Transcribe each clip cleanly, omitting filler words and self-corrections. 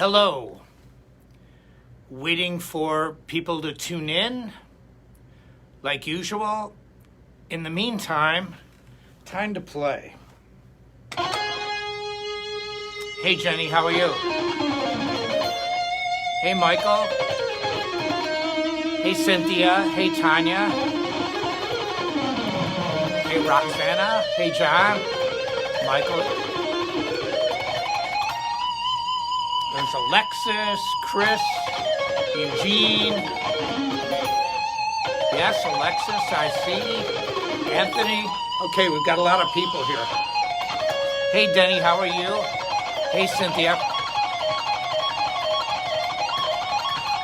Hello. Waiting for people to tune in, like usual. In the meantime, time to play. Hey Jenny, how are you? Hey Michael. Hey Cynthia. Hey Tanya. Hey Roxana. Hey John. Michael. There's Alexis, Chris, Eugene. Yes, Alexis, I see. Anthony. Okay, we've got a lot of people here. Hey Denny, how are you? Hey Cynthia.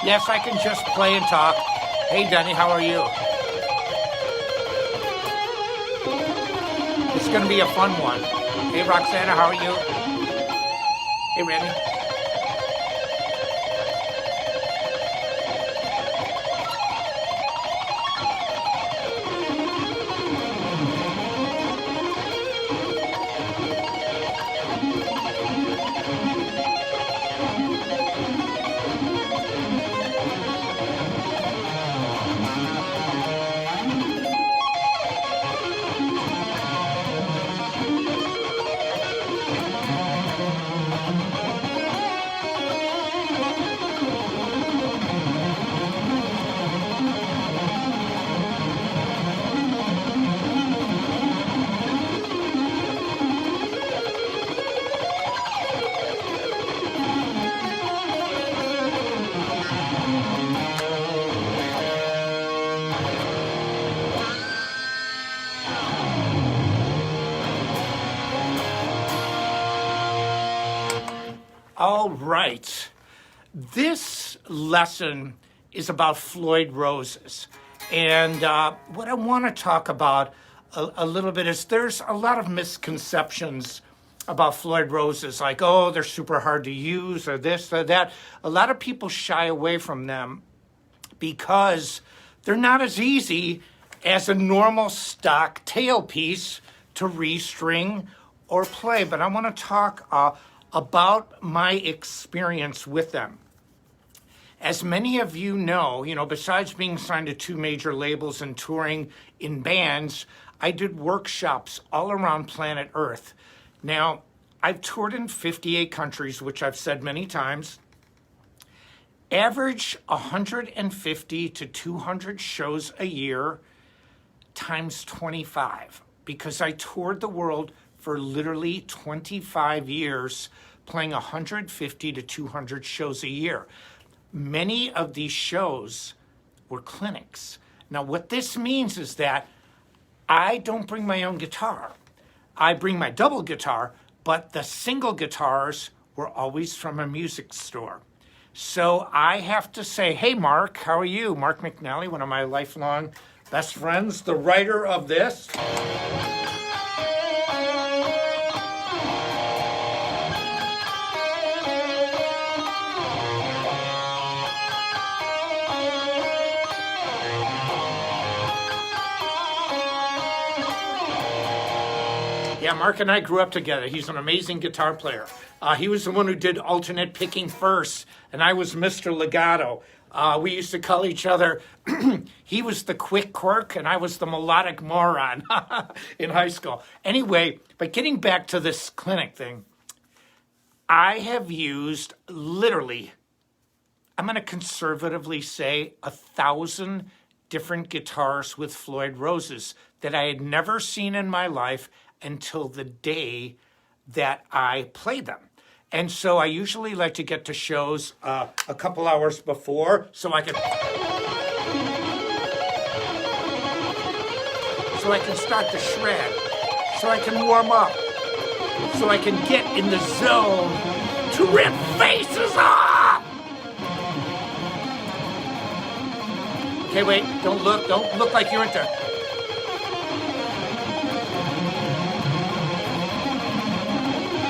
Yes, I can just play and talk. Hey Denny, how are you? It's going to be a fun one. Hey Roxana, how are you? Hey Randy. All right. This lesson is about Floyd roses. And what I want to talk about a little bit is there's a lot of misconceptions about Floyd roses, like, oh, they're super hard to use or this or that. A lot of people shy away from them because they're not as easy as a normal stock tailpiece to restring or play. But I want to talk about my experience with them. As many of you know, besides being signed to 2 major labels and touring in bands, I did workshops all around planet Earth. Now, I've toured in 58 countries, which I've said many times. Average 150 to 200 shows a year times 25, because I toured the world for literally 25 years, playing 150 to 200 shows a year. Many of these shows were clinics. Now, what this means is that I don't bring my own guitar. I bring my double guitar, but the single guitars were always from a music store. So I have to say, hey, Mark, how are you? Mark McNally, one of my lifelong best friends, the writer of this. Yeah, Mark and I grew up together. He's an amazing guitar player. He was the one who did alternate picking first, and I was Mr. Legato. We used to call each other, he was the quick quirk, and I was the melodic moron in high school. Anyway, but getting back to this clinic thing, I have used literally, I'm going to conservatively say, 1,000 different guitars with Floyd roses that I had never seen in my life until the day that I played them. And so I usually like to get to shows a couple hours before so I can start to shred, so I can warm up, so I can get in the zone to rip faces off. Okay, wait, don't look like you're into.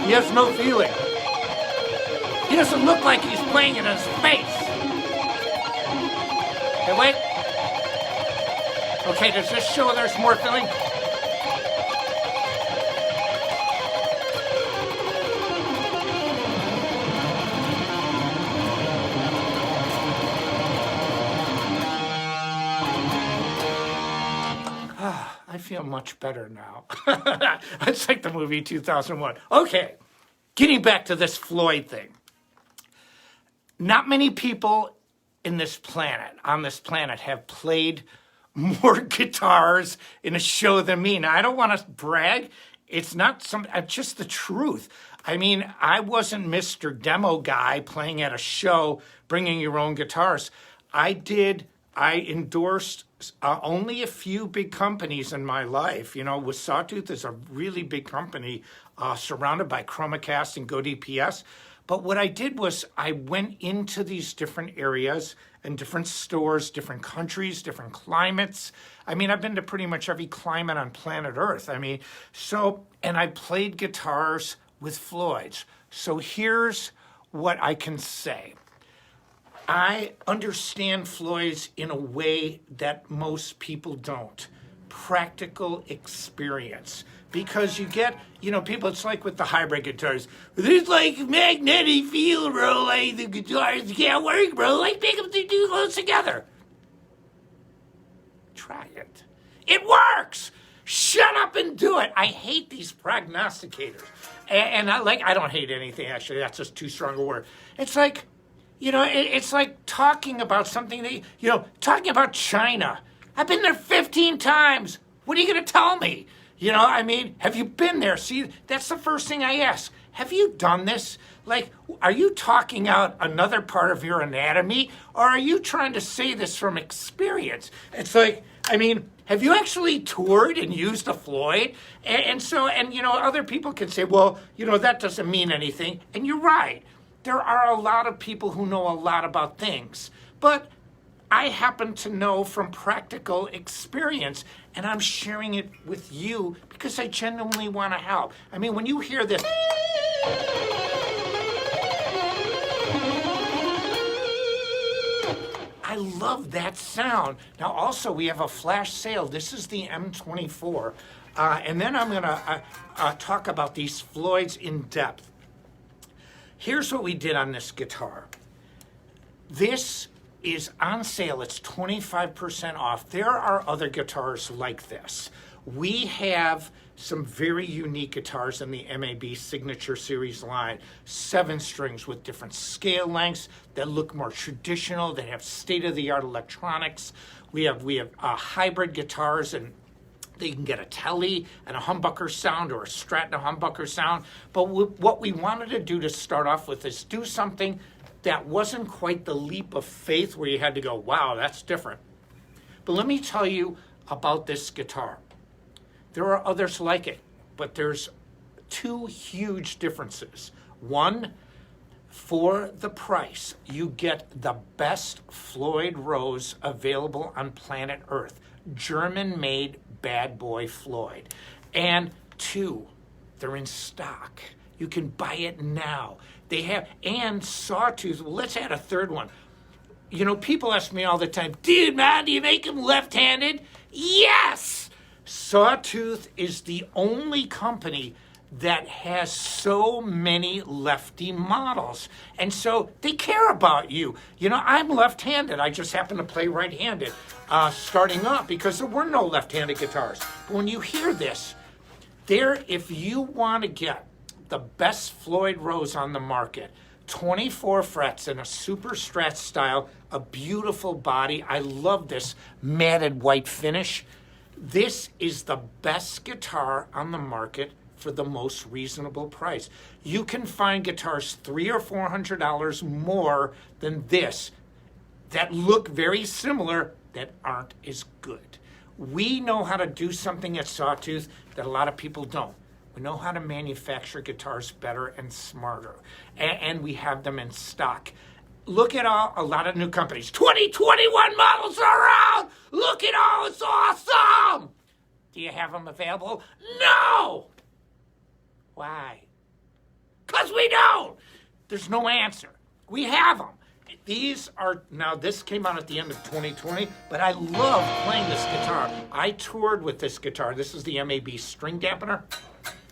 He has no feeling. He doesn't look like he's playing in his face. Okay, wait. Okay, does this show there's more feeling? feel much better now. It's like the movie 2001. Okay, getting back to this Floyd thing. Not many people on this planet have played more guitars in a show than me. Now, I don't want to brag. It's just the truth. I mean, I wasn't Mr. Demo Guy playing at a show, bringing your own guitars. I endorsed only a few big companies in my life. You know, with Sawtooth is a really big company surrounded by Chromacast and Go DPS. But what I did was I went into these different areas and different stores, different countries, different climates. I mean, I've been to pretty much every climate on planet Earth. I mean, and I played guitars with Floyd's. So here's what I can say. I understand Floyd's in a way that most people don't. Practical experience. Because you get, people, it's like with the hybrid guitars. There's like magnetic field, bro. Like the guitars can't work, bro. Like pick them two close together. Try it. It works. Shut up and do it. I hate these prognosticators. And I don't hate anything, actually. That's just too strong a word. It's like, it's like talking about something that, talking about China. I've been there 15 times. What are you going to tell me? Have you been there? See, that's the first thing I ask. Have you done this? Like, are you talking out another part of your anatomy? Or are you trying to say this from experience? It's like, have you actually toured and used a Floyd? And other people can say, well, that doesn't mean anything. And you're right. There are a lot of people who know a lot about things. But I happen to know from practical experience, and I'm sharing it with you because I genuinely want to help. When you hear this, I love that sound. Now, also, we have a flash sale. This is the M24, and then I'm going to talk about these Floyds in depth. Here's what we did on this guitar. This is on sale. It's 25% off. There are other guitars like this. We have some very unique guitars in the MAB Signature Series line. 7 strings with different scale lengths that look more traditional, that have state-of-the-art electronics. We have hybrid guitars, and you can get a Tele and a humbucker sound or a Strat and a humbucker sound. But what we wanted to do to start off with is do something that wasn't quite the leap of faith where you had to go, wow, that's different. But let me tell you about this guitar. There are others like it, but there's 2 huge differences. One, for the price, you get the best Floyd Rose available on planet Earth. German-made bad boy Floyd. And 2, they're in stock. You can buy it now. They have, and Sawtooth, well, let's add a third one. People ask me all the time, dude, man, do you make them left-handed? Yes! Sawtooth is the only company that has so many lefty models. And so they care about you. I'm left-handed. I just happen to play right-handed starting off because there were no left-handed guitars. But when you hear this, if you want to get the best Floyd Rose on the market, 24 frets in a super Strat style, a beautiful body. I love this matted white finish. This is the best guitar on the market for the most reasonable price. You can find guitars $300 or $400 more than this that look very similar that aren't as good. We know how to do something at Sawtooth that a lot of people don't. We know how to manufacture guitars better and smarter, and we have them in stock. Look at a lot of new companies. 2021 models are out! Look at all, it's awesome! Do you have them available? No! Why? Because we don't! There's no answer. We have them. This came out at the end of 2020, but I love playing this guitar. I toured with this guitar. This is the MAB string dampener.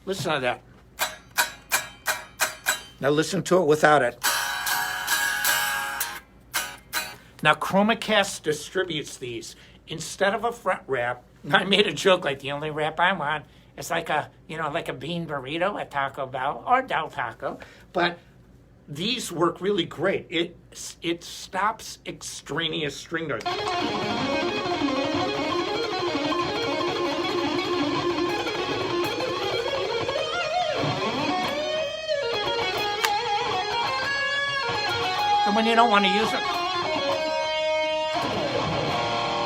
Listen to that. Now listen to it without it. Now Chromacast distributes these instead of a front wrap, I made a joke like the only wrap I want is like a, like a bean burrito at Taco Bell or Del Taco. But these work really great. It stops extraneous string noise. And when you don't want to use it,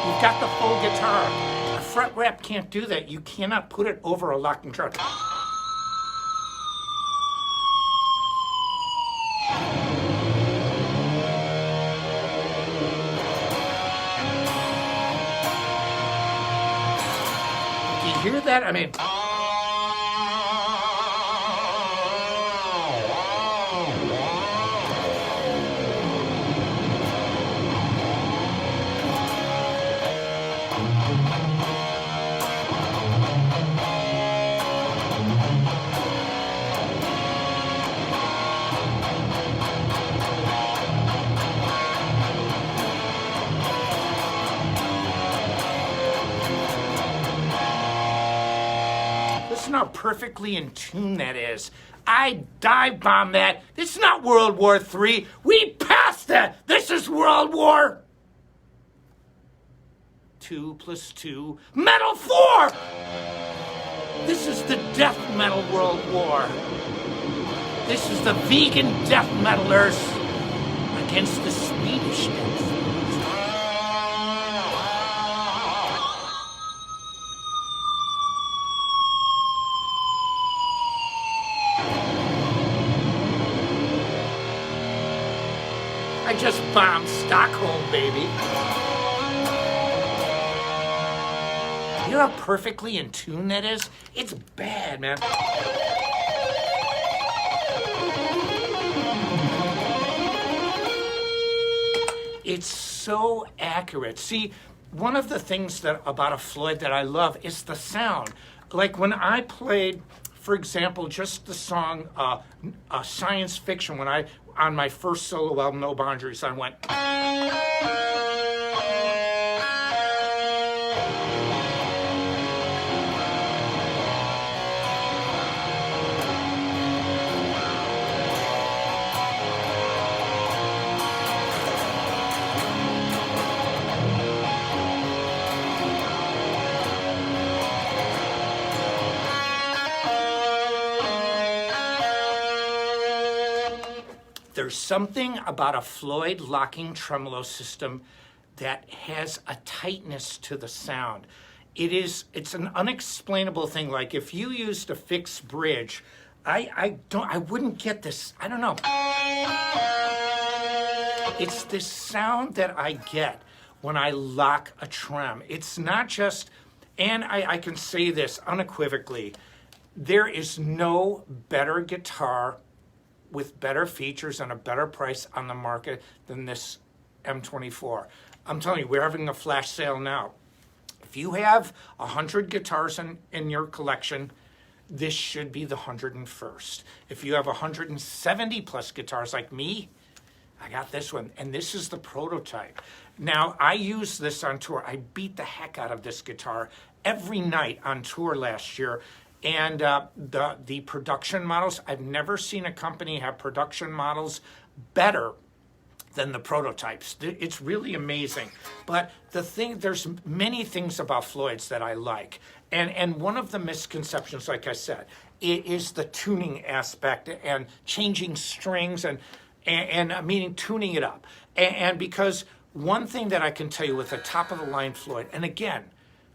you've got the full guitar. A fret wrap can't do that. You cannot put it over a locking chart. Do you hear that? I mean, listen how perfectly in tune that is. I dive bomb that. This is not World War III. We passed that. This is World War 2 + 2 Metal 4. This is the death metal World War. This is the vegan death metalers against the Swedish death metalers. I just bombed Stockholm, baby. You know how perfectly in tune that is? It's bad, man. It's so accurate. See, one of the things about a Floyd that I love is the sound. Like when I played, for example, just the song Science Fiction, on my first solo album, No Boundaries, I went. There's something about a Floyd locking tremolo system that has a tightness to the sound. It's an unexplainable thing. Like if you used a fixed bridge, I wouldn't get this. I don't know. It's this sound that I get when I lock a trem. It's not just, and I can say this unequivocally, there is no better guitar with better features and a better price on the market than this M24. I'm telling you, we're having a flash sale now. If you have 100 guitars in your collection, this should be the 101st. If you have 170 plus guitars like me, I got this one, and this is the prototype. Now, I use this on tour. I beat the heck out of this guitar every night on tour last year. And the production models, I've never seen a company have production models better than the prototypes. It's really amazing. But there's many things about Floyd's that I like. And one of the misconceptions, like I said, it is the tuning aspect and changing strings and meaning tuning it up. And because one thing that I can tell you with the top of the line Floyd, and again,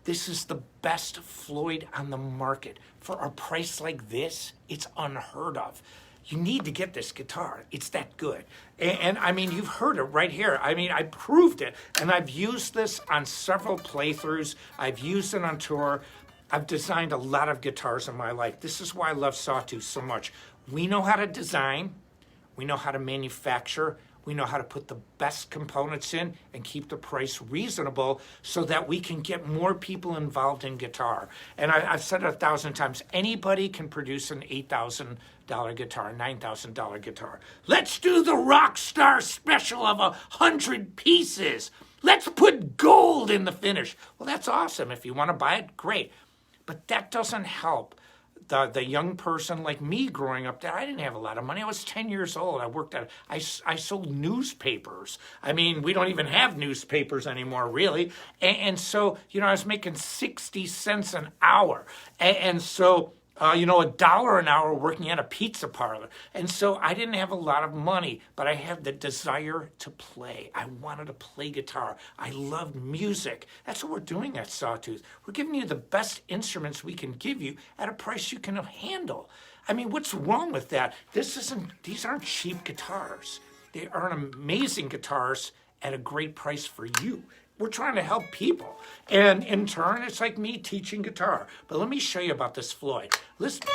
this is the best Floyd on the market. For a price like this, it's unheard of. You need to get this guitar. It's that good. And I mean, you've heard it right here. I mean, I proved it. And I've used this on several playthroughs. I've used it on tour. I've designed a lot of guitars in my life. This is why I love Sawtooth so much. We know how to design. We know how to manufacture. We know how to put the best components in and keep the price reasonable so that we can get more people involved in guitar. And I've said it 1,000 times, anybody can produce an $8,000 guitar, $9,000 guitar. Let's do the rock star special of 100 pieces. Let's put gold in the finish. Well, that's awesome. If you want to buy it, great. But that doesn't help the young person like me growing up. I didn't have a lot of money. I was 10 years old. I sold newspapers. I mean, we don't even have newspapers anymore, really. And so, I was making 60 cents an hour. And so, $1 an hour working at a pizza parlor. And so I didn't have a lot of money, but I had the desire to play. I wanted to play guitar. I loved music. That's what we're doing at Sawtooth. We're giving you the best instruments we can give you at a price you can handle. I mean, what's wrong with that? These aren't cheap guitars. They are amazing guitars at a great price for you. We're trying to help people. And in turn, it's like me teaching guitar. But let me show you about this Floyd. Listen.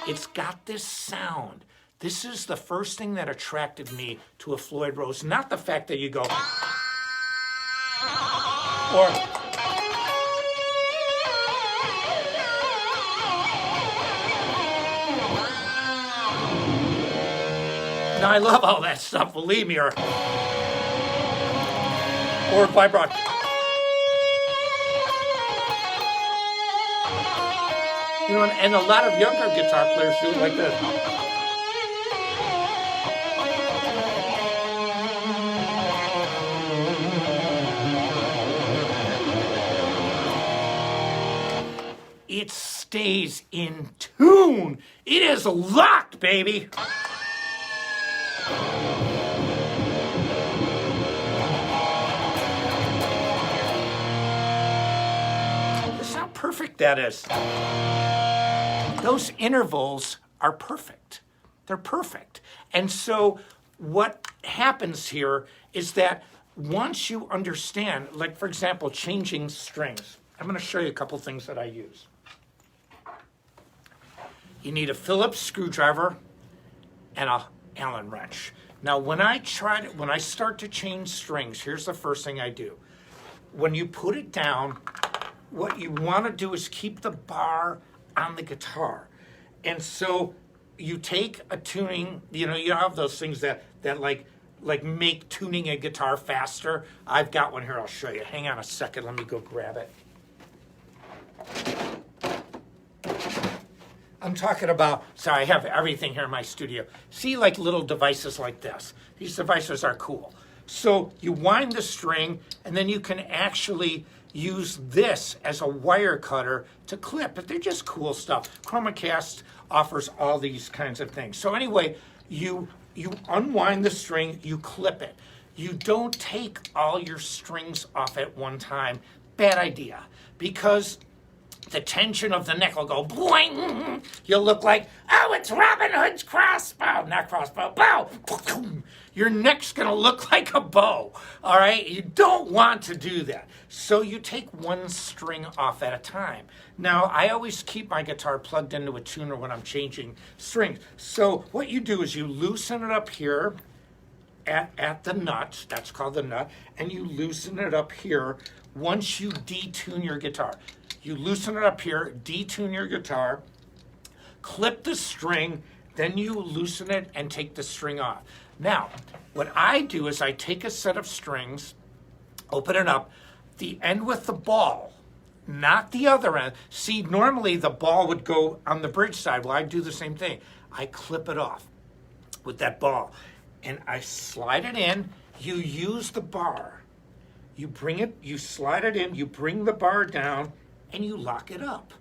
It's got this sound. This is the first thing that attracted me to a Floyd Rose. Not the fact that you go, or now, I love all that stuff, believe me, or vibrato. And a lot of younger guitar players do it like this. It stays in tune. It is locked, baby. Perfect that is. Those intervals are perfect. They're perfect. And so what happens here is that once you understand, like for example, changing strings, I'm going to show you a couple things that I use. You need a Phillips screwdriver and a Allen wrench. Now when I start to change strings, here's the first thing I do. When you put it down, what you want to do is keep the bar on the guitar. And so you take a tuning, you have those things that like make tuning a guitar faster. I've got one here, I'll show you. Hang on a second, let me go grab it. I'm talking about, I have everything here in my studio. See, like little devices like this. These devices are cool. So you wind the string, and then you can actually use this as a wire cutter to clip, but they're just cool stuff. Chromacast offers all these kinds of things. So anyway, you unwind the string, you clip it. You don't take all your strings off at one time. Bad idea, because the tension of the neck will go boing. You'll look like, oh, it's Robin Hood's crossbow. Not crossbow, bow. Your neck's going to look like a bow, all right? You don't want to do that. So you take one string off at a time. Now, I always keep my guitar plugged into a tuner when I'm changing strings. So what you do is you loosen it up here at the nut. That's called the nut. And you loosen it up here once you detune your guitar. You loosen it up here, detune your guitar, clip the string, then you loosen it and take the string off. Now, what I do is I take a set of strings, open it up, the end with the ball, not the other end. See, normally the ball would go on the bridge side. Well, I do the same thing. I clip it off with that ball, and I slide it in. You use the bar. You bring it, you slide it in, you bring the bar down, and you lock it up.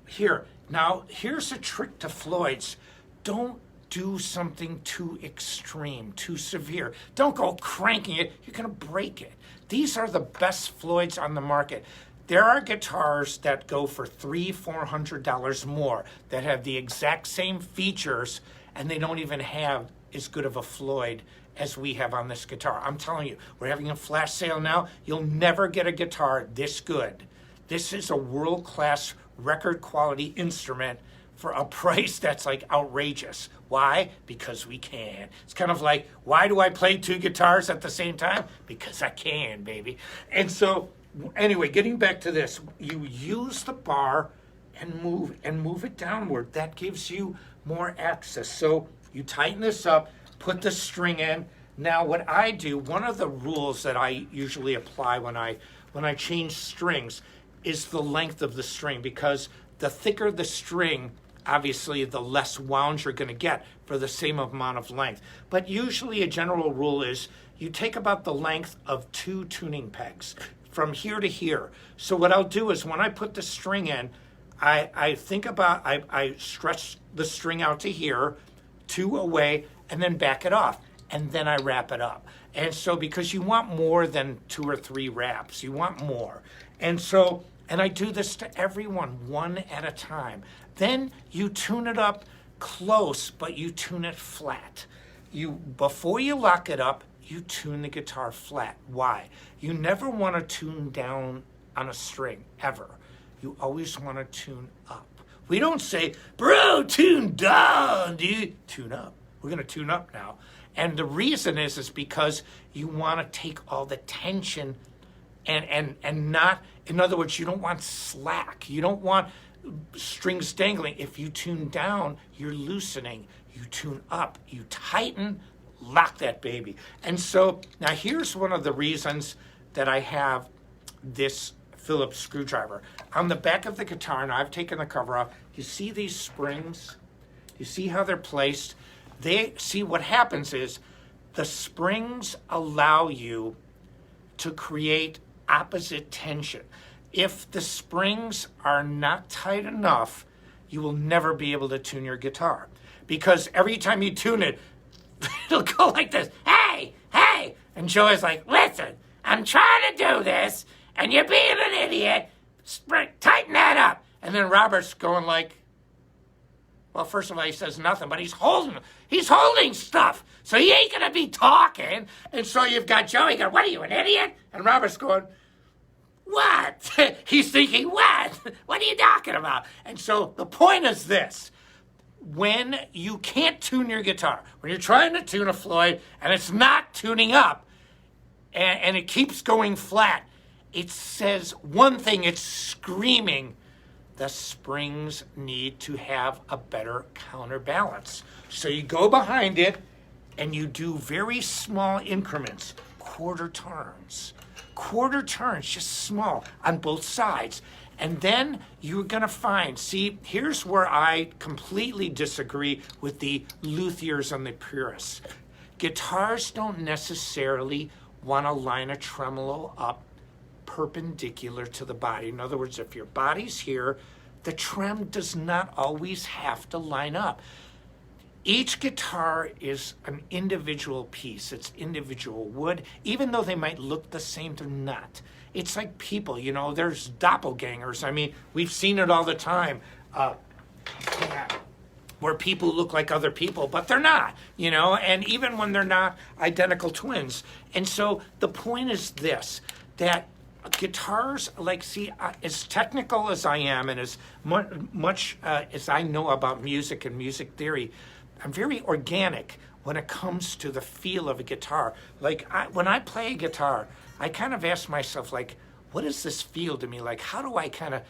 Here, now here's a trick to Floyd's. Don't do something too extreme, too severe. Don't go cranking it, you're gonna break it. These are the best Floyd's on the market. There are guitars that go for $300-400 more that have the exact same features, and they don't even have as good of a Floyd as we have on this guitar. I'm telling you, we're having a flash sale now. You'll never get a guitar this good. This is a world-class record quality instrument for a price that's like outrageous. Why? Because we can. It's kind of like, why do I play 2 guitars at the same time? Because I can, baby. And so, anyway, getting back to this, you use the bar and move it downward. That gives you more access. So you tighten this up, put the string in. Now what I do, one of the rules that I usually apply when I change strings is the length of the string, because the thicker the string, obviously the less wound you're going to get for the same amount of length. But usually a general rule is you take about the length of 2 tuning pegs from here to here. So what I'll do is when I put the string in, I stretch the string out to here, 2 away, and then back it off. And then I wrap it up. And so because you want more than 2 or 3 wraps, you want more. And so, and I do this to everyone, one at a time. Then you tune it up close, but you tune it flat. Before you lock it up, you tune the guitar flat. Why? You never want to tune down on a string, ever. You always want to tune up. We don't say, bro, tune down, dude. Tune up. We're going to tune up now. And the reason is because you want to take all the tension and not, in other words, you don't want slack. You don't want strings dangling. If you tune down, you're loosening. You tune up, you tighten, lock that baby. And so now here's one of the reasons that I have this Phillips screwdriver. On the back of the guitar, and I've taken the cover off, you see these springs? You see how they're placed? What happens is the springs allow you to create opposite tension. If the springs are not tight enough, you will never be able to tune your guitar, because every time you tune it, it'll go like this. Hey, hey. And Joey's like, listen, I'm trying to do this, and you're being an idiot. Tighten that up. And then Robert's going like, well, first of all, he says nothing, but he's holding stuff. So he ain't going to be talking. And so you've got Joey going, what are you, an idiot? And Robert's going, what? He's thinking, what? What are you talking about? And so the point is this. When you can't tune your guitar, when you're trying to tune a Floyd and it's not tuning up and it keeps going flat, it says one thing, it's screaming, the springs need to have a better counterbalance. So you go behind it and you do very small increments, quarter turns, just small on both sides. And then you're going to find, see, here's where I completely disagree with the luthiers and the purists. Guitars don't necessarily want to line a tremolo up perpendicular to the body. In other words, if your body's here, the trem does not always have to line up. Each guitar is an individual piece. It's individual wood. Even though they might look the same, they're not. It's like people, there's doppelgangers. I mean, we've seen it all the time, where people look like other people, but they're not, and even when they're not identical twins. And so the point is this, that guitars, as technical as I am and as much as I know about music and music theory, I'm very organic when it comes to the feel of a guitar. When I play a guitar, I kind of ask myself, what does this feel to me? How do I kind of,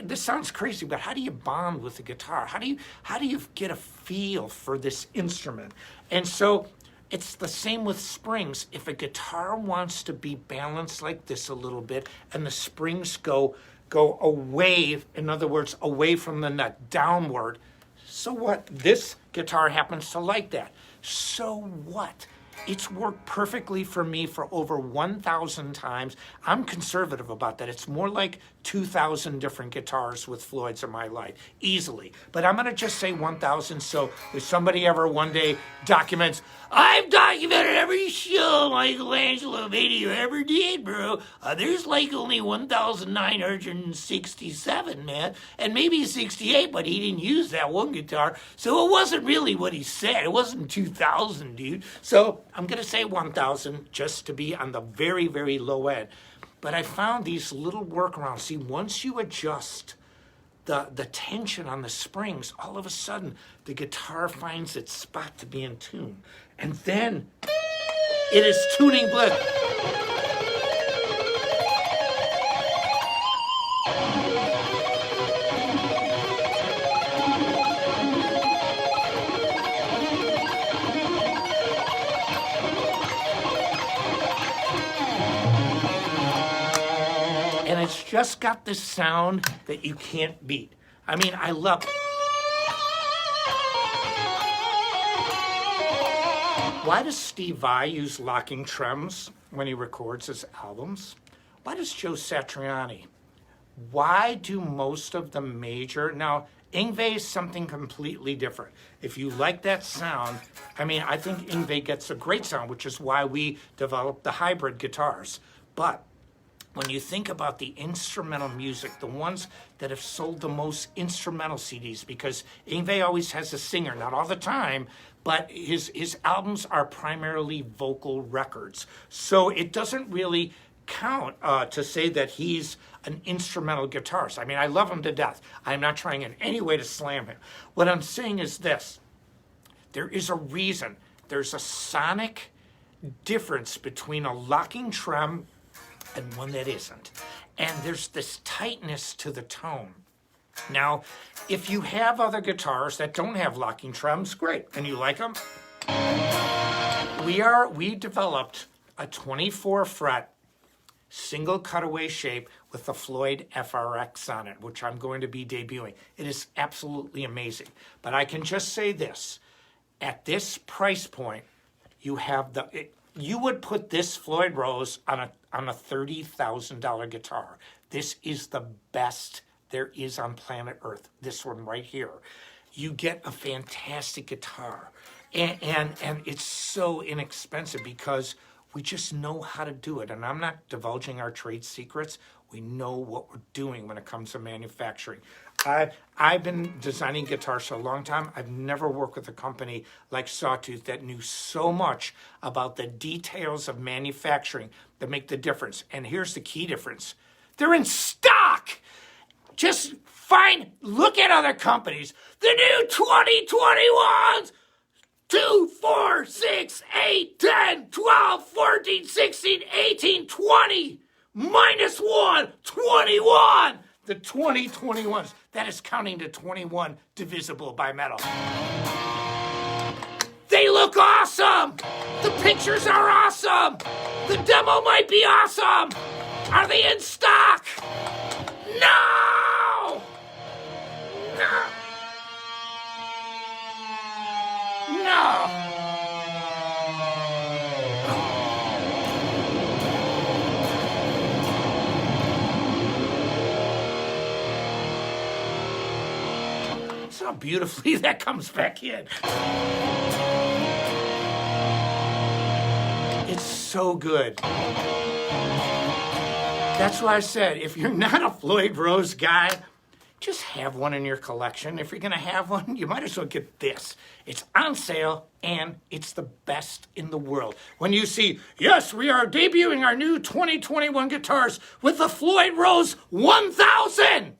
this sounds crazy, but how do you bond with the guitar? How do you get a feel for this instrument? And so it's the same with springs. If a guitar wants to be balanced like this a little bit and the springs go away, in other words, away from the nut, downward, so what? This guitar happens to like that. So what? It's worked perfectly for me for over 1,000 times. I'm conservative about that. It's more like 2,000 different guitars with Floyds in my life, easily. But I'm going to just say 1,000, so if somebody ever one day documents, I've documented every show Angelo Batio ever did, bro. There's only 1,967, man. And maybe 68, but he didn't use that one guitar. So it wasn't really what he said. It wasn't 2,000, dude. So I'm going to say 1,000 just to be on the very, very low end. But I found these little workarounds. See, once you adjust the tension on the springs, all of a sudden the guitar finds its spot to be in tune. And then it is tuning bliss. And it's just got this sound that you can't beat. I mean, I love it. Why does Steve Vai use locking trems when he records his albums? Why does Joe Satriani? Why do most of the major... Now, Yngwie is something completely different. If you like that sound, I mean, I think Yngwie gets a great sound, which is why we developed the hybrid guitars. But when you think about the instrumental music, the ones that have sold the most instrumental CDs, because Yngwie always has a singer, not all the time, but his albums are primarily vocal records. So it doesn't really count to say that he's an instrumental guitarist. I mean, I love him to death. I'm not trying in any way to slam him. What I'm saying is this. There is a reason. There's a sonic difference between a locking trem and one that isn't. And there's this tightness to the tone. Now, if you have other guitars that don't have locking trems, great, and you like them. We developed a 24 fret single cutaway shape with the Floyd FRX on it, which I'm going to be debuting. It is absolutely amazing. But I can just say this, at this price point, you have you would put this Floyd Rose on a $30,000 guitar. This is the best there is on planet Earth. This one right here. You get a fantastic guitar. And it's so inexpensive because we just know how to do it. And I'm not divulging our trade secrets. We know what we're doing when it comes to manufacturing. I've been designing guitars for a long time. I've never worked with a company like Sawtooth that knew so much about the details of manufacturing that make the difference. And here's the key difference. They're in stock. Just look at other companies. The new 2021s. 2, 4, 6, 8, 10, 12, 14, 16, 18, 20. Minus 1, 21. The 2021s. That is counting to 21 divisible by metal. They look awesome. The pictures are awesome. The demo might be awesome. Are they in stock? No! No! No! See how beautifully that comes back in. It's so good. That's why I said, if you're not a Floyd Rose guy, just have one in your collection. If you're going to have one, you might as well get this. It's on sale, and it's the best in the world. When you see, yes, we are debuting our new 2021 guitars with the Floyd Rose 1000.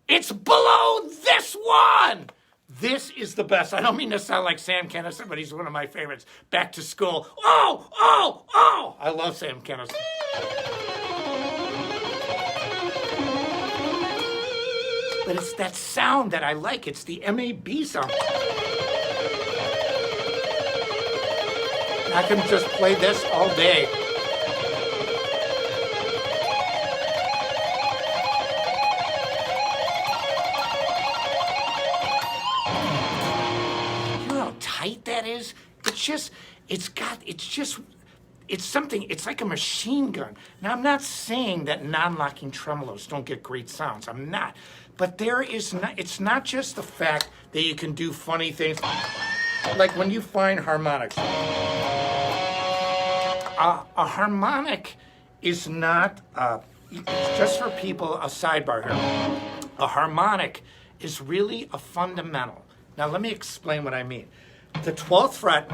It's below this one. This is the best. I don't mean to sound like Sam Kinison, but he's one of my favorites. Back to School. Oh, oh, oh. I love Sam Kinison. But it's that sound that I like. It's the MAB sound. I can just play this all day. You know how tight that is? It's something, it's like a machine gun. Now, I'm not saying that non-locking tremolos don't get great sounds. I'm not. But it's not just the fact that you can do funny things. Like when you find harmonics. A harmonic is not, just for people, a sidebar here. A harmonic is really a fundamental. Now, let me explain what I mean. The 12th fret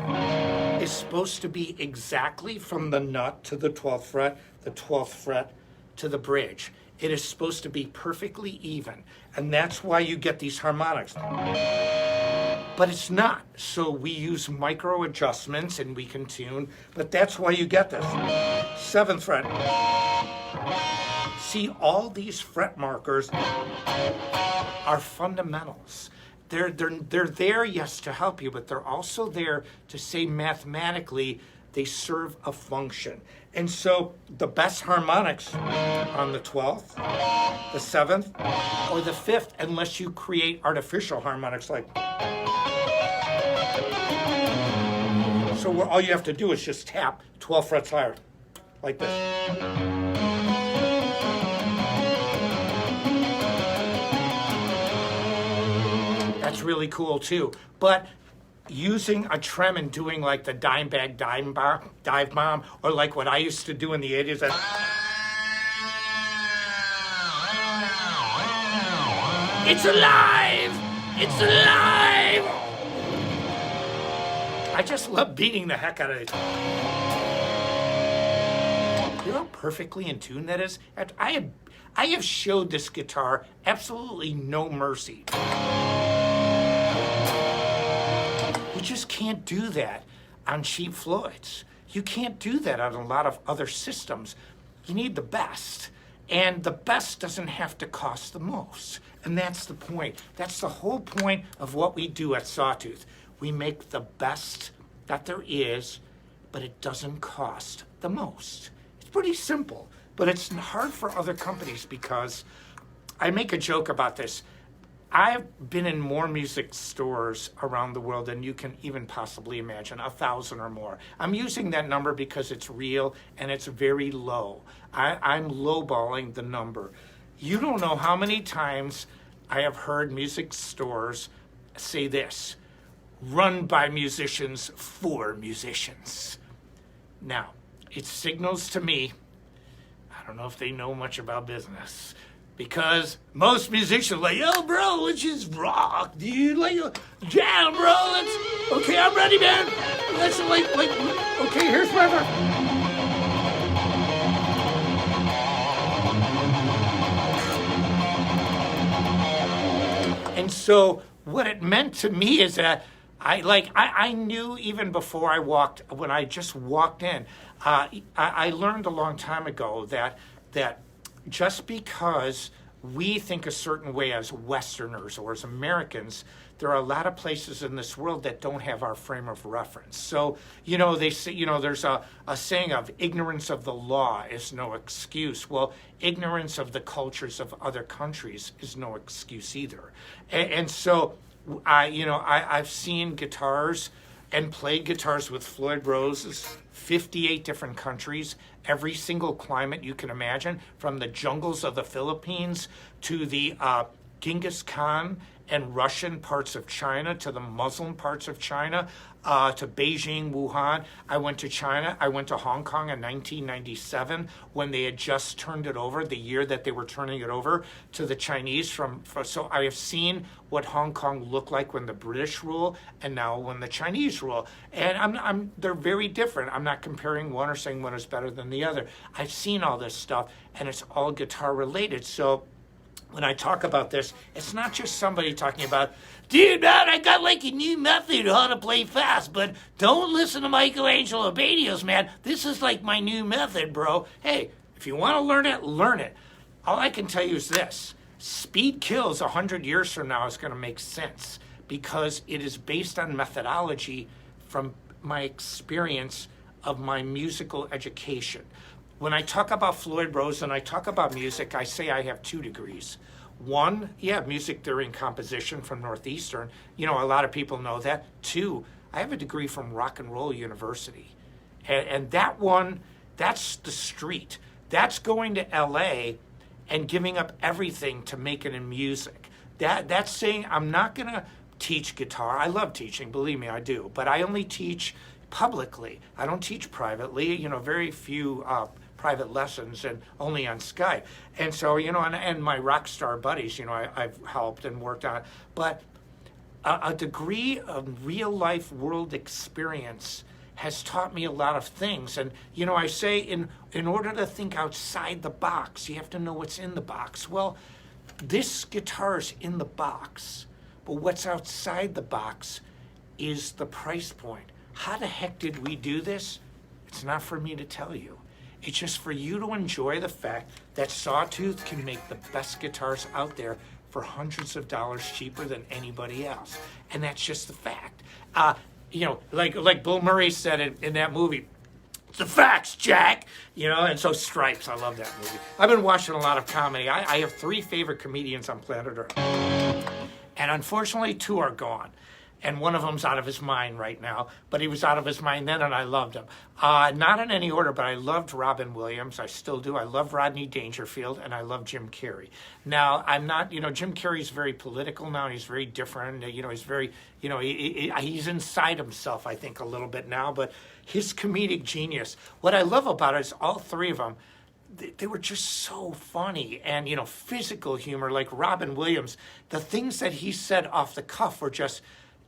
is supposed to be exactly from the nut to the 12th fret, the 12th fret to the bridge. It is supposed to be perfectly even. And that's why you get these harmonics. But it's not. So we use micro adjustments and we can tune, but that's why you get this. 7th fret. See, all these fret markers are fundamentals. They're there, yes, to help you, but they're also there to say mathematically they serve a function. And so the best harmonics on the 12th, the 7th, or the 5th, unless you create artificial harmonics like. So all you have to do is just tap 12 frets higher, like this. That's really cool too. But using a trem and doing like the dive bomb, or like what I used to do in the 80s. It's alive! It's alive! I just love beating the heck out of it. You know how perfectly in tune that is? I have showed this guitar absolutely no mercy. You just can't do that on cheap Floyds. You can't do that on a lot of other systems. You need the best. And the best doesn't have to cost the most. And that's the point. That's the whole point of what we do at Sawtooth. We make the best that there is, but it doesn't cost the most. It's pretty simple, but it's hard for other companies because I make a joke about this. I've been in more music stores around the world than you can even possibly imagine, 1,000 or more. I'm using that number because it's real and it's very low. I'm lowballing the number. You don't know how many times I have heard music stores say this, run by musicians for musicians. Now, it signals to me, I don't know if they know much about business, because most musicians are like, yo, bro, let's just rock, dude. Like, jam, bro. Okay, I'm ready, man. Let's okay, here's my part. And so what it meant to me is that I knew even before when I just walked in, I learned a long time ago that just because we think a certain way as Westerners or as Americans, there are a lot of places in this world that don't have our frame of reference. So, they say, there's a saying of ignorance of the law is no excuse. Well, ignorance of the cultures of other countries is no excuse either. And so, I've seen guitars and played guitars with Floyd Roses, 58 different countries, every single climate you can imagine, from the jungles of the Philippines to the Genghis Khan and Russian parts of China to the Muslim parts of China, to Beijing, Wuhan. I went to China. I went to Hong Kong in 1997 when they had just turned it over, the year that they were turning it over to the Chinese. So I have seen what Hong Kong looked like when the British rule and now when the Chinese rule. And they're very different. I'm not comparing one or saying one is better than the other. I've seen all this stuff, and it's all guitar related. So when I talk about this, it's not just somebody talking about, dude, man, I got like a new method on how to play fast, but don't listen to Angelo Batios, man. This is like my new method, bro. Hey, if you want to learn it, learn it. All I can tell you is this. Speed Kills 100 years from now is going to make sense because it is based on methodology from my experience of my musical education. When I talk about Floyd Rose and I talk about music, I say I have 2 degrees. One, music theory and composition from Northeastern. A lot of people know that. 2, I have a degree from Rock and Roll University. And that one, that's the street. That's going to LA and giving up everything to make it in music. That's saying I'm not going to teach guitar. I love teaching, believe me, I do. But I only teach publicly. I don't teach privately. Very few private lessons and only on Skype. And so, and my rock star buddies, I've helped and worked on. But a degree of real life world experience has taught me a lot of things. And, you know, I say in order to think outside the box, you have to know what's in the box. Well, this guitar's in the box, but what's outside the box is the price point. How the heck did we do this? It's not for me to tell you. It's just for you to enjoy the fact that Sawtooth can make the best guitars out there for hundreds of dollars cheaper than anybody else. And that's just the fact. You know, like Bill Murray said in that movie, it's the facts, Jack. You know, and so Stripes, I love that movie. I've been watching a lot of comedy. I have 3 favorite comedians on planet Earth. And unfortunately, 2 are gone. And one of them's out of his mind right now, but he was out of his mind then, and I loved him. Not in any order, but I loved Robin Williams. I still do. I love Rodney Dangerfield, and I love Jim Carrey. Now, I'm not, you know, Jim Carrey's very political now. He's very different. You know, he's very, you know, he's inside himself, I think, a little bit now. But his comedic genius, what I love about it is all 3 of them, they were just so funny. And, you know, physical humor, like Robin Williams, the things that he said off the cuff were just,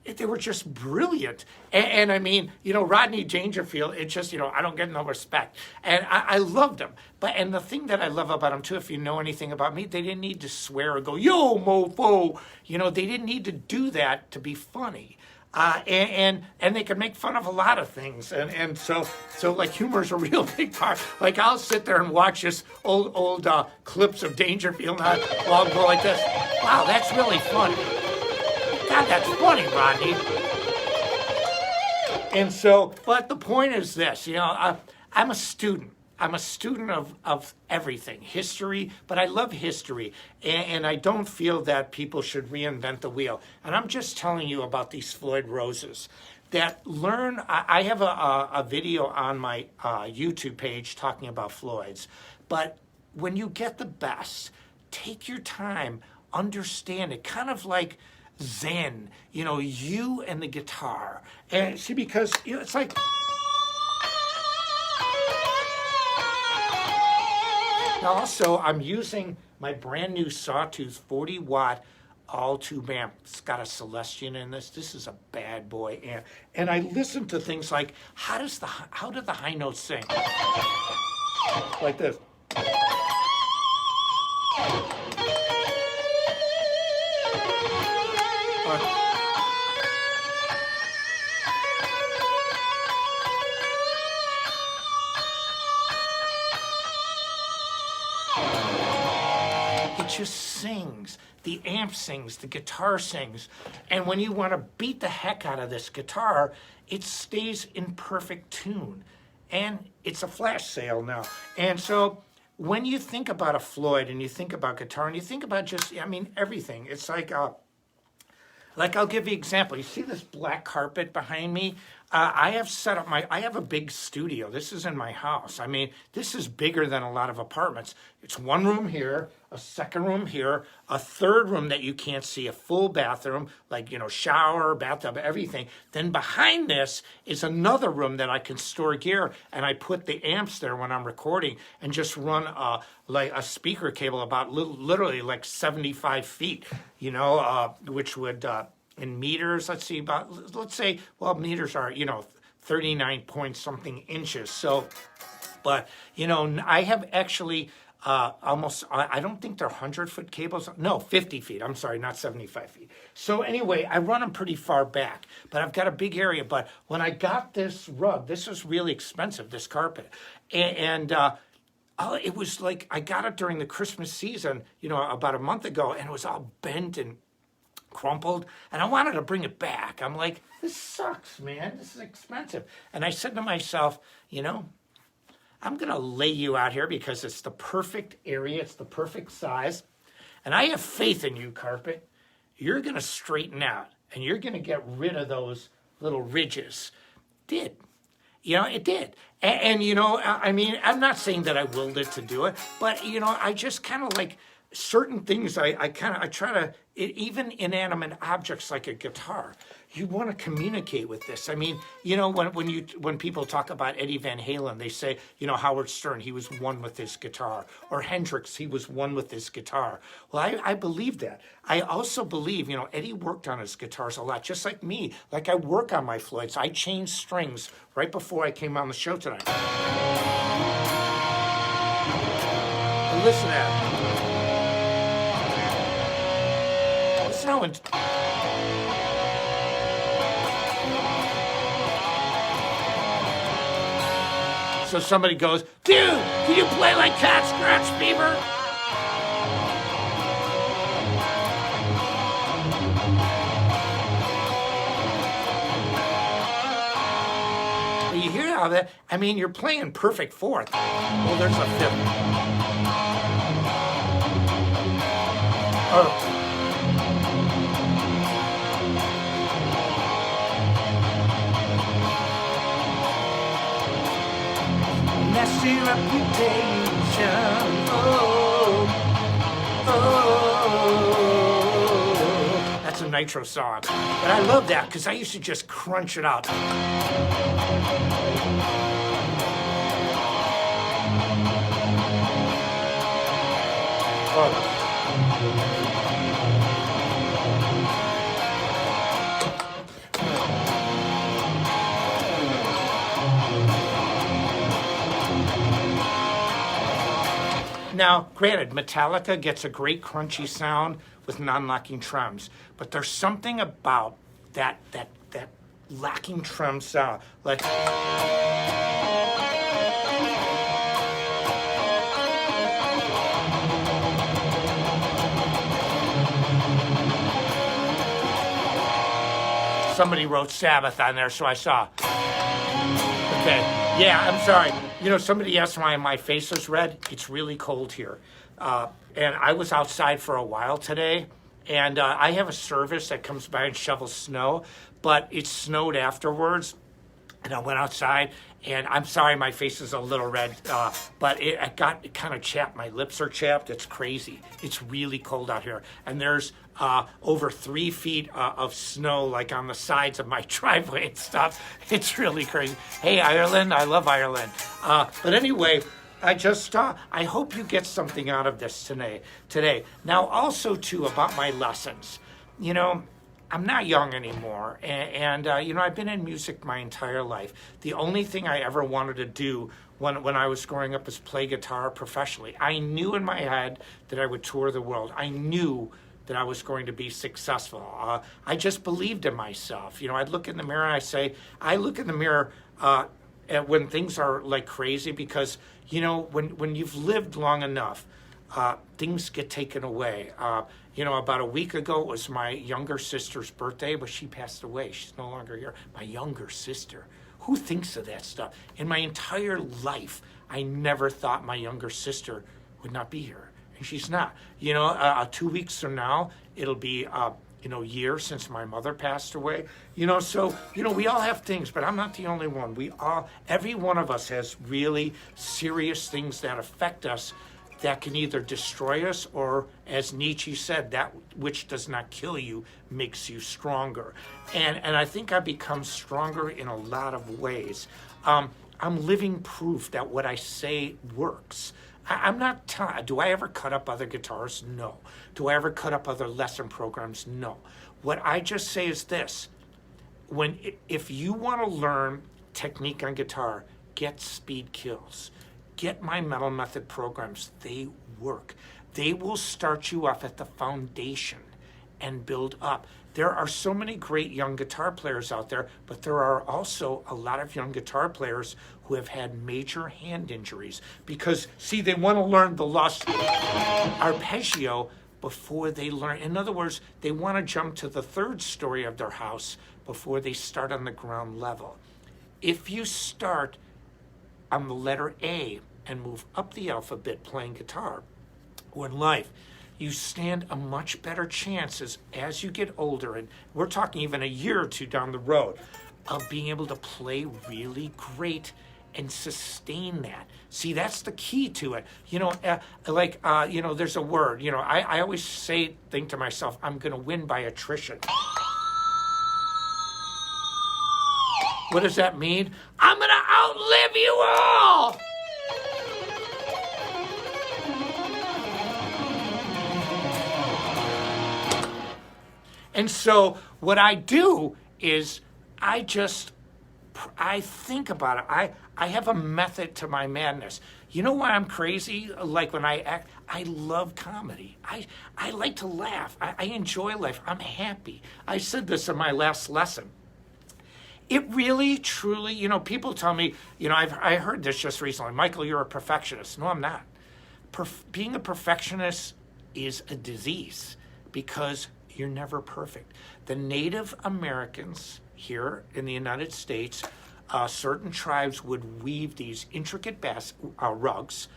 they were just brilliant. And I mean, you know, Rodney Dangerfield, it just, you know, I don't get no respect. And I loved him. And the thing that I love about him, too, if you know anything about me, they didn't need to swear or go, yo, mofo. You know, they didn't need to do that to be funny. And they can make fun of a lot of things. And so like, humor is a real big part. Like, I'll sit there and watch this old clips of Dangerfield, and I'll go like this. Wow, that's really funny. God, that's funny, Rodney. And so, but the point is this, you know, I'm a student. I'm a student of everything, history, but I love history. And I don't feel that people should reinvent the wheel. And I'm just telling you about these Floyd Roses that learn. I have a video on my YouTube page talking about Floyd's. But when you get the best, take your time, understand it, kind of like Zen, you know, you and the guitar. And see, because, you know, it's like, now also I'm using my brand new Sawtooth 40-watt all-tube amp. It's got a Celestion in this. This is a bad boy amp. And I listen to things like, how do the high notes sing? Like this. It just sings. The amp sings, the guitar sings. And when you want to beat the heck out of this guitar, it stays in perfect tune. And it's a flash sale now. And so when you think about a Floyd and you think about guitar and you think about just, I mean, everything, it's like I'll give you an example. You see this black carpet behind me? I have set up I have a big studio. This is in my house. I mean, this is bigger than a lot of apartments. It's one room here, a second room here, a third room that you can't see, a full bathroom, like, you know, shower, bathtub, everything. Then behind this is another room that I can store gear, and I put the amps there when I'm recording and just run like a speaker cable about literally like 75 feet, you know, which would, in meters, let's say, well, meters are, you know, 39 point something inches. So, but, you know, I have actually almost, I don't think they're 100-foot cables. No, 50 feet. I'm sorry, not 75 feet. So anyway, I run them pretty far back, but I've got a big area. But when I got this rug, this was really expensive, this carpet. And it was like, I got it during the Christmas season, you know, about a month ago, and it was all bent and crumpled, and I wanted to bring it back. I'm like, this sucks, man. This is expensive. And I said to myself, you know, I'm going to lay you out here because it's the perfect area. It's the perfect size. And I have faith in you, carpet. You're going to straighten out, and you're going to get rid of those little ridges. Did. You know, it did. And, you know, I mean, I'm not saying that I willed it to do it, but, you know, I just kind of like, certain things I try to, even inanimate objects like a guitar, you want to communicate with this. I mean, you know, when people talk about Eddie Van Halen, they say, you know, Howard Stern, he was one with his guitar, or Hendrix, he was one with his guitar. Well, I believe that. I also believe, you know, Eddie worked on his guitars a lot, just like me. Like I work on my Floyds. I changed strings right before I came on the show tonight. And listen to that. So somebody goes, dude, can you play like Cat Scratch Fever? You hear how that? I mean, you're playing perfect fourth. Well, there's a fifth. Oh. Messy reputation. Oh. That's a Nitro song. But I love that because I used to just crunch it out. Oh. Now, granted, Metallica gets a great crunchy sound with non-locking trems, but there's something about that locking trem sound, like. Somebody wrote Sabbath on there, so I saw. Okay, yeah, I'm sorry. You know, somebody asked why my face is red. It's really cold here. And I was outside for a while today, and I have a service that comes by and shovels snow, but it snowed afterwards, and I went outside, and I'm sorry my face is a little red, but it kind of chapped. My lips are chapped. It's crazy. It's really cold out here, and there's over 3 feet of snow like on the sides of my driveway and stuff. It's really crazy. Hey, Ireland, I love Ireland. But anyway, I hope you get something out of this today. Now, also, too, about my lessons. You know, I'm not young anymore, and you know, I've been in music my entire life. The only thing I ever wanted to do when I was growing up was play guitar professionally. I knew in my head that I would tour the world. I knew that I was going to be successful. I just believed in myself. You know, I'd look in the mirror and I look in the mirror when things are like crazy, because, you know, when you've lived long enough, things get taken away. You know, about a week ago, it was my younger sister's birthday, but she passed away. She's no longer here. My younger sister. Who thinks of that stuff? In my entire life, I never thought my younger sister would not be here. And she's not. You know, 2 weeks from now, it'll be, you know, years since my mother passed away. You know, so, you know, we all have things, but I'm not the only one. Every one of us has really serious things that affect us that can either destroy us or, as Nietzsche said, that which does not kill you makes you stronger. And I think I've become stronger in a lot of ways. I'm living proof that what I say works. I'm not telling. Do I ever cut up other guitars? No. Do I ever cut up other lesson programs? No. What I just say is this. If you want to learn technique on guitar, get Speed Kills. Get my Metal Method programs. They work. They will start you off at the foundation and build up. There are so many great young guitar players out there, but there are also a lot of young guitar players who have had major hand injuries because, see, they want to learn the lost arpeggio before they learn. In other words, they want to jump to the third story of their house before they start on the ground level. If you start on the letter A and move up the alphabet playing guitar or in life, you stand a much better chance as you get older, and we're talking even a year or two down the road, of being able to play really great and sustain that. See, that's the key to it. There's a word, I always think to myself, I'm going to win by attrition. What does that mean? I'm going to outlive you all! And so what I do is I think about it. I have a method to my madness. You know why I'm crazy? Like when I act, I love comedy. I like to laugh. I enjoy life. I'm happy. I said this in my last lesson. It really, truly, people tell me, I heard this just recently. Michael, you're a perfectionist. No, I'm not. Being a perfectionist is a disease because you're never perfect. The Native Americans here in the United States, certain tribes would weave these intricate rugs,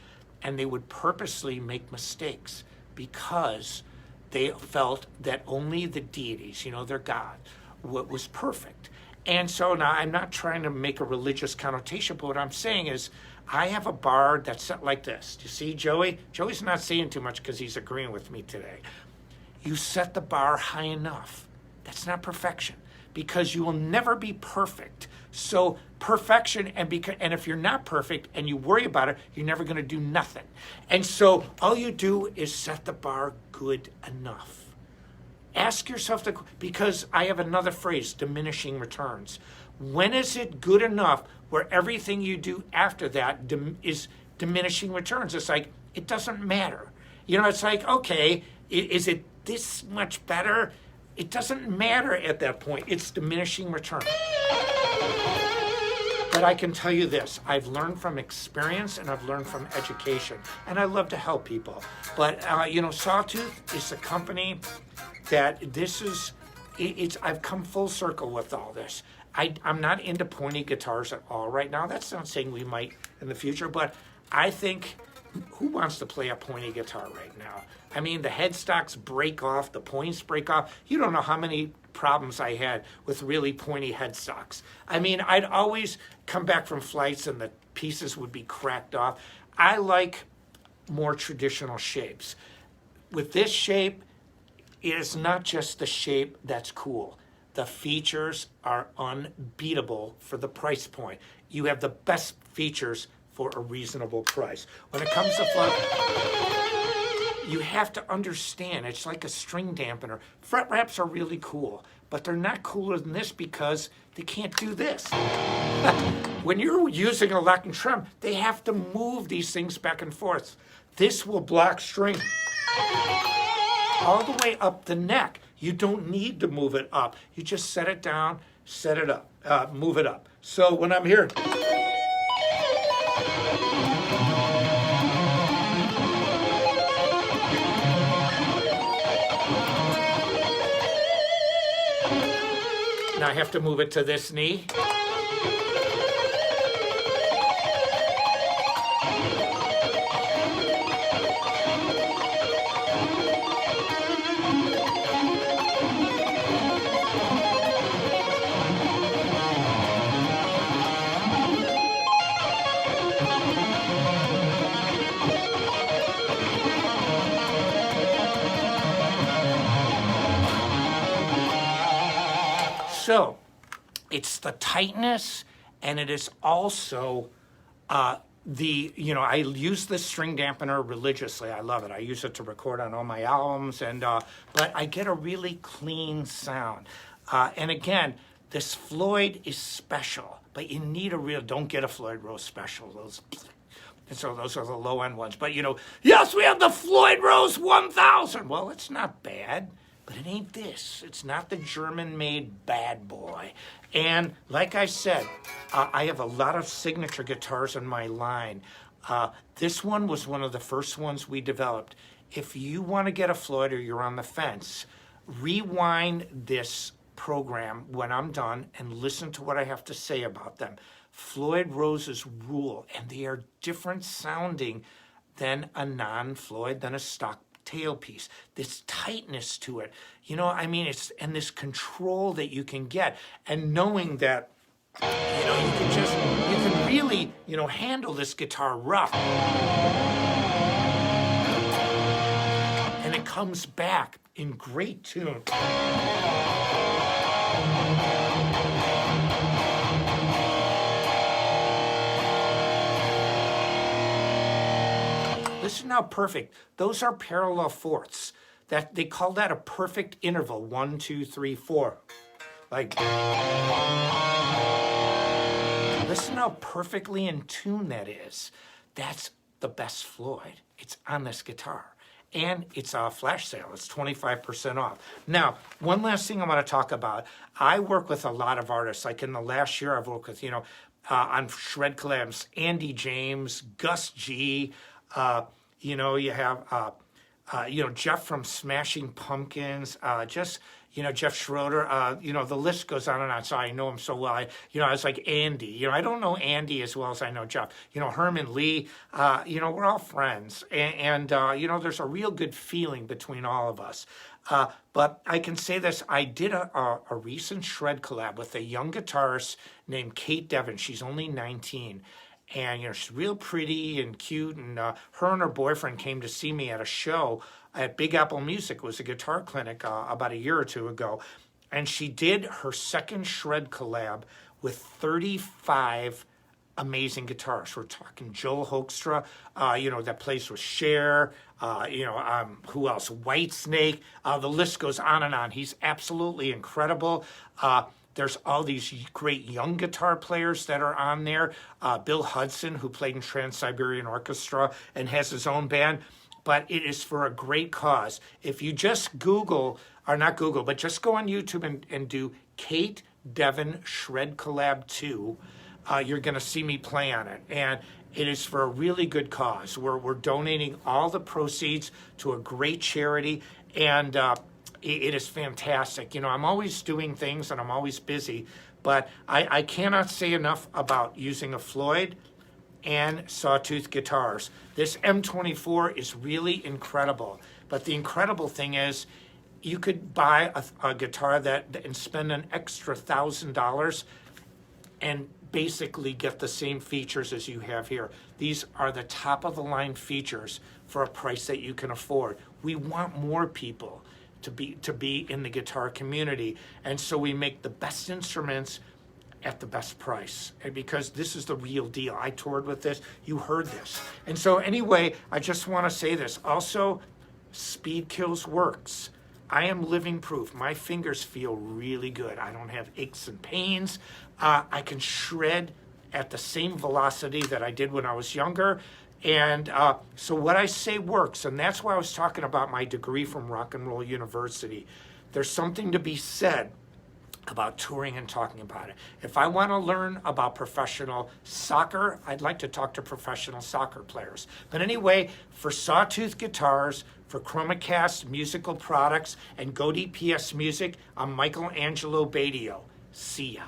and they would purposely make mistakes because they felt that only the deities, their God, was perfect. And so now I'm not trying to make a religious connotation, but what I'm saying is I have a bar that's set like this. Do you see Joey? Joey's not saying too much because he's agreeing with me today. You set the bar high enough. That's not perfection because you will never be perfect. So perfection, and if you're not perfect and you worry about it, you're never going to do nothing. And so all you do is set the bar good enough. Ask yourself because I have another phrase, diminishing returns. When is it good enough where everything you do after that is diminishing returns? It's like, it doesn't matter. It's like, okay, is it this much better? It doesn't matter at that point. It's diminishing return. But I can tell you this, I've learned from experience and I've learned from education, and I love to help people. But, Sawtooth is a company that I've come full circle with all this. I'm not into pointy guitars at all right now. That's not saying we might in the future, but I think, who wants to play a pointy guitar right now? I mean, the headstocks break off, the points break off. You don't know how many problems I had with really pointy headstocks. I mean, I'd always come back from flights and the pieces would be cracked off. I like more traditional shapes. With this shape, it is not just the shape that's cool. The features are unbeatable for the price point. You have the best features for a reasonable price. When it comes to Floyd, you have to understand, it's like a string dampener. Fret wraps are really cool, but they're not cooler than this because they can't do this. When you're using a lock and trem, they have to move these things back and forth. This will block string all the way up the neck. You don't need to move it up. You just set it down, set it up, move it up. So when I'm here, now I have to move it to this knee. So it's the tightness, and it is also I use this string dampener religiously. I love it. I use it to record on all my albums, but I get a really clean sound. And again, this Floyd is special, but you need don't get a Floyd Rose special. Those are the low-end ones. But, yes, we have the Floyd Rose 1000. Well, it's not bad. But it ain't this. It's not the German-made bad boy. And like I said, I have a lot of signature guitars in my line. This one was one of the first ones we developed. If you want to get a Floyd or you're on the fence, rewind this program when I'm done and listen to what I have to say about them. Floyd Roses rule, and they are different sounding than a non-Floyd, than a stock tailpiece. This tightness to it, it's and this control that you can get, and knowing that You can really, handle this guitar rough. And it comes back in great tune. Listen how perfect. Those are parallel fourths. That they call that a perfect interval. 1, 2, 3, 4. Like, listen how perfectly in tune that is. That's the best Floyd. It's on this guitar. And it's a flash sale. It's 25% off. Now, one last thing I want to talk about. I work with a lot of artists. Like in the last year, I've worked with, on shred collabs, Andy James, Gus G. You have, Jeff from Smashing Pumpkins, Jeff Schroeder, the list goes on and on. So I know him so well. I was like Andy, I don't know Andy as well as I know Jeff, Herman Lee, we're all friends. And there's a real good feeling between all of us. But I can say this, I did a recent shred collab with a young guitarist named Kate Devin. She's only 19. And, she's real pretty and cute. And her and her boyfriend came to see me at a show at Big Apple Music. It was a guitar clinic about a year or two ago. And she did her second shred collab with 35 amazing guitarists. We're talking Joel Hoekstra, that plays with Cher, who else? Whitesnake. The list goes on and on. He's absolutely incredible. There's all these great young guitar players that are on there. Bill Hudson, who played in Trans-Siberian Orchestra and has his own band. But it is for a great cause. If you just Google, or not Google, but just go on YouTube and do Kate Devin Shred Collab 2, you're going to see me play on it. And it is for a really good cause. We're donating all the proceeds to a great charity. And it is fantastic. I'm always doing things and I'm always busy, but I cannot say enough about using a Floyd and Sawtooth Guitars. This M24 is really incredible, but the incredible thing is you could buy a guitar and spend an extra $1,000 and basically get the same features as you have here. These are the top of the line features for a price that you can afford. We want more people to be in the guitar community, and so we make the best instruments at the best price, and because this is the real deal. I toured with this, you heard this. And so anyway, I just want to say this also, Speed Kills works. I am living proof. My fingers feel really good. I don't have aches and pains. I can shred at the same velocity that I did when I was younger. And so what I say works, and that's why I was talking about my degree from Rock and Roll University. There's something to be said about touring and talking about it. If I want to learn about professional soccer, I'd like to talk to professional soccer players. But anyway, for Sawtooth Guitars, for ChromaCast Musical Products, and Go DPS Music, I'm Angelo Batio. See ya.